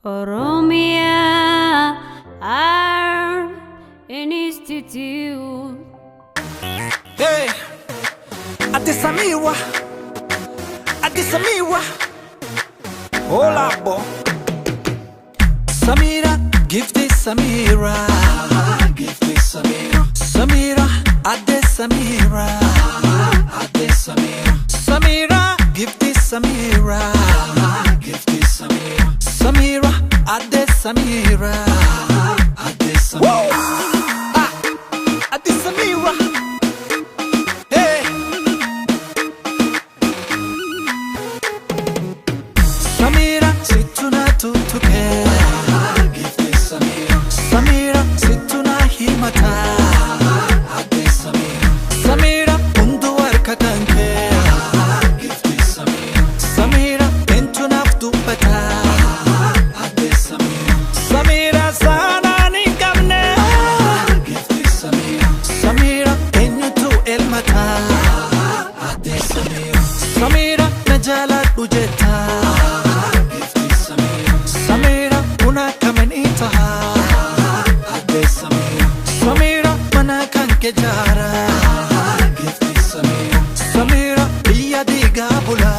Oromia Art Institute. Hey, Adesamiwa, hola bo. Samira, give this Samira, give this Samira. Samira, Adesamira, Adesamira. Samira, give this Samira, give this Samira. Samira, Adesamira, Adesamira. Adesamira. Hey. Samira, situna tutuke. Give this Samira. Samira, situna himata. Adesamira. Samira, undu warka kanke. Give this Samira. Samira, entunaf dubata. Adesamira. Samira, sana nikamne. Give this Samira. Samira, enyutu elmata. Adesamira. Samira, najala dujeta. Give this Samira. Samira, una kamenitaha. Adesamira. Samira, mana kanke jara. Give this Samira. Samira, biya diga bula.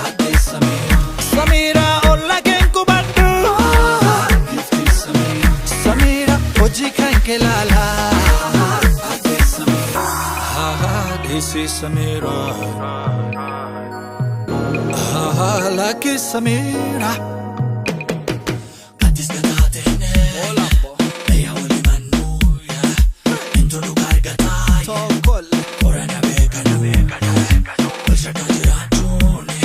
Adesamira. Samira, olla kenku baddu. Give this Samira. Samira, hoji kanke lala. Adesamira. This is Samira. Lucky Samira. Katis katatene. Hola po. Eya wali manuya. Into lugar gatay. Tokol. Ora na beka. Olsha kajirachone.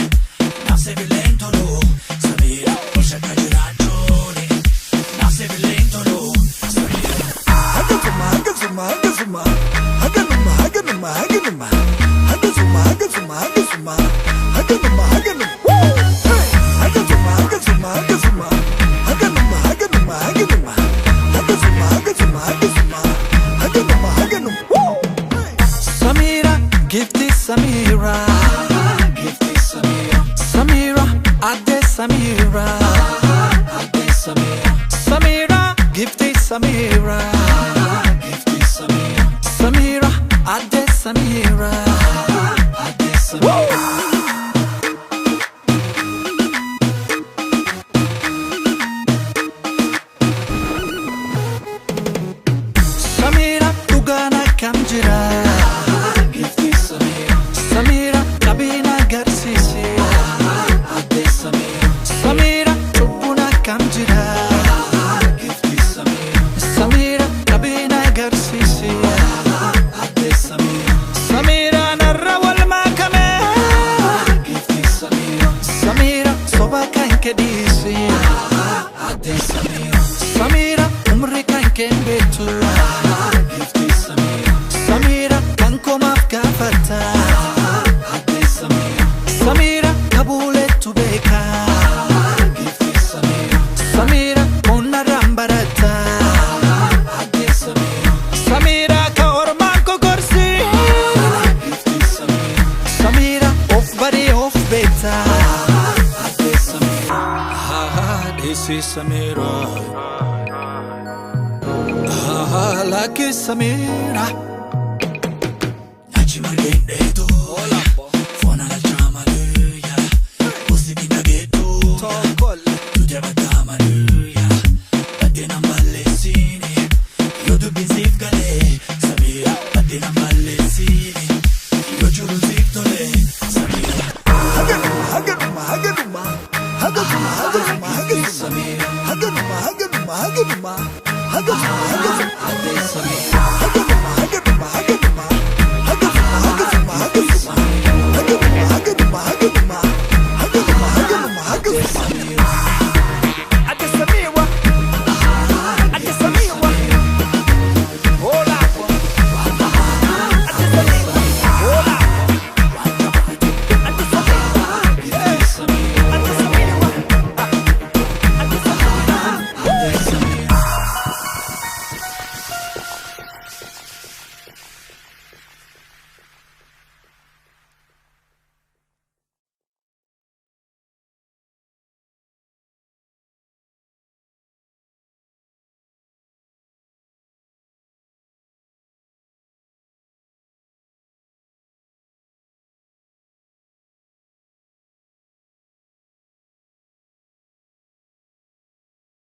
Nafse vilento lo. Samira. Olsha kajirachone. Nafse vilento lo. Samira. Haganuma. Haganuma. Haganuma. Haganuma. Haganuma. Haganuma. Haganuma. Haganuma. Haganuma. Samira, give this Samira. Give this Samira. Samira, Adesamira. Adesamira. Samira, give this Samira. Give this Samira. Samira, Adesamira. Adesamira. Samira, tugana kamjira. Give this Samira. Samira, kabina garsisi. Adesamira. Samira, chupuna kamjira. Give this Samira. Samira, kabina garsisi. Adesamira. Samira, narra wal makame. Give this Samira. Samira, soba kanke disi. Adesamira. Samira, umri kanke betu. Give this Samira. Samira, kanko mafkafata. Adesamira. Samira, kabule tubeka. Give this Samira. Samira, mona rambarata. Adesamira. Samira, ka ormanko korsi. Give this Samira. Samira, of bari of beta. Adesamira. This is Samira. Lucky Samira. Nachi magende to. Hola po. Fona la chama luya. Pusi bina geto. Tokol. Tu te batama luya. Batina malesini. Yo tu bizif gale. Samira. Batina malesini. Yo churu ziktole. Samira. Haganuma. Haganuma. Haganuma. Haganuma. Haganuma. Haganuma. Samira. Haganuma. Haganuma. Haganuma. Haganuma. Haganuma. Adesamira. Haganuma. Haganuma. Haganuma. Haganuma. Haganuma. Haganuma. Haganuma. Haganuma. Haganuma. Haganuma. Haganuma. Haganuma.